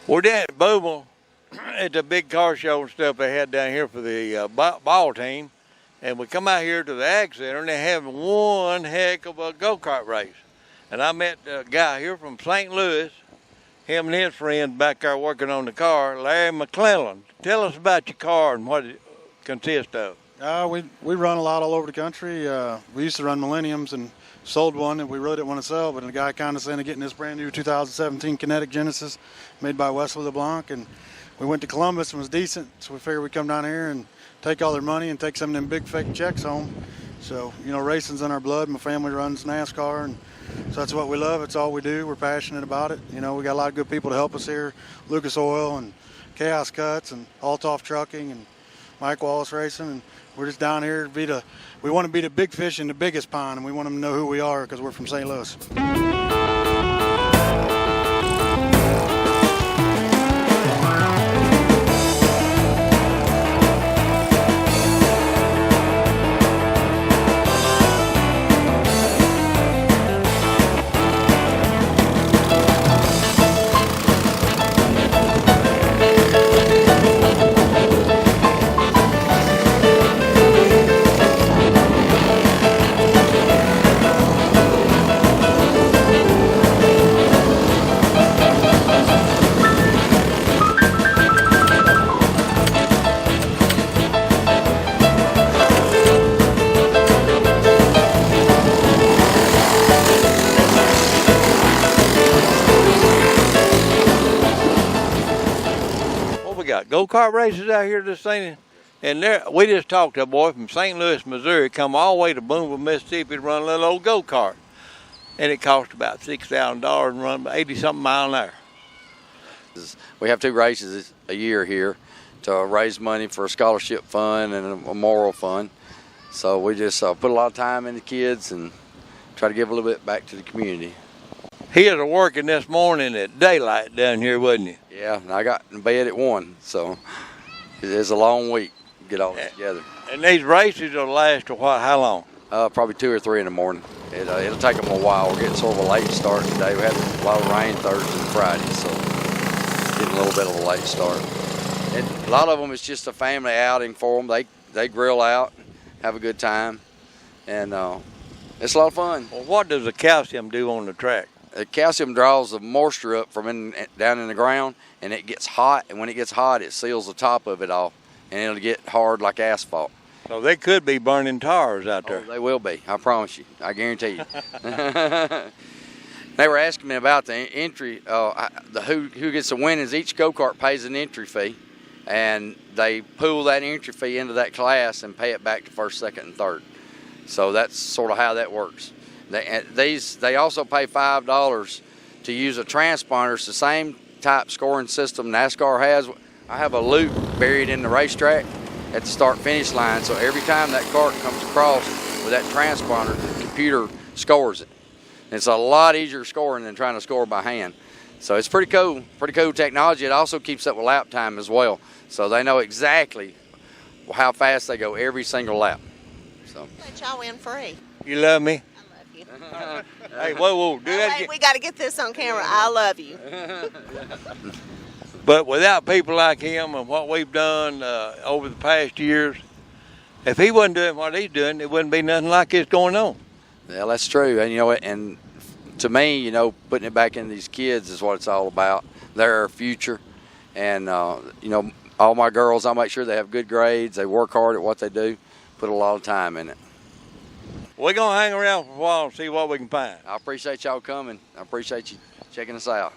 We're down at Booneville at the big car show and stuff they had down here for the ball team. And we come out here to the Ag Center and they're having one heck of a go-kart race. And I met a guy here from St. Louis, him and his friend back there working on the car, Larry McClellan. Tell us about your car and what it consists of. We run a lot all over the country. We used to run Millenniums and sold one, and we really didn't want to sell, but the guy kind of ended getting this brand new 2017 Kinetic Genesis made by Wesley LeBlanc, and we went to Columbus and was decent, so we figured we'd come down here and take all their money and take some of them big fake checks home. So, you know, racing's in our blood. My family runs NASCAR, and so that's what we love. It's all we do. We're passionate about it. You know, we got a lot of good people to help us here. Lucas Oil and Chaos Cuts and Altoff Trucking and Mike Wallace Racing, and we're just down here to we want to be the big fish in the biggest pond, and we want them to know who we are because we're from St. Louis. We got go-kart races out here this thing, and we just talked to a boy from St. Louis, Missouri, come all the way to Booneville, Mississippi to run a little old go-kart, and it cost about $6,000 and run 80-something mile an hour. We have 2 races a year here to raise money for a scholarship fund and a moral fund. So we just put a lot of time into kids and try to give a little bit back to the community. He was working this morning at daylight down here, wasn't he? Yeah, and I got in bed at 1, so it's a long week to get all this together. And these races will last to what? How long? Probably 2 or 3 in the morning. It'll take them a while. We're getting sort of a late start today. We had a lot of rain Thursday and Friday, so getting a little bit of a late start. And a lot of them is just a family outing for them. They grill out, have a good time, and it's a lot of fun. Well, what does the calcium do on the track? The calcium draws the moisture up from down in the ground, and it gets hot. And when it gets hot, it seals the top of it off, and it'll get hard like asphalt. So they could be burning tires out there. Oh, they will be. I promise you. I guarantee you. They were asking me about the entry. Who gets the winnings? Each go-kart pays an entry fee, and they pool that entry fee into that class and pay it back to first, second, and third. So that's sort of how that works. They also pay $5 to use a transponder. It's the same type scoring system NASCAR has. I have a loop buried in the racetrack at the start-finish line, so every time that cart comes across with that transponder, the computer scores it. And it's a lot easier scoring than trying to score by hand. So it's pretty cool technology. It also keeps up with lap time as well, so they know exactly how fast they go every single lap. So Let y'all win free. You love me? Hey, whoa, do that again. We got to get this on camera. I love you. But without people like him and what we've done over the past years, if he wasn't doing what he's doing, it wouldn't be nothing like this going on. Yeah, that's true. And, you know, and to me, you know, putting it back into these kids is what it's all about. They're our future. And, you know, all my girls, I make sure they have good grades. They work hard at what they do, put a lot of time in it. We're going to hang around for a while and see what we can find. I appreciate y'all coming. I appreciate you checking us out.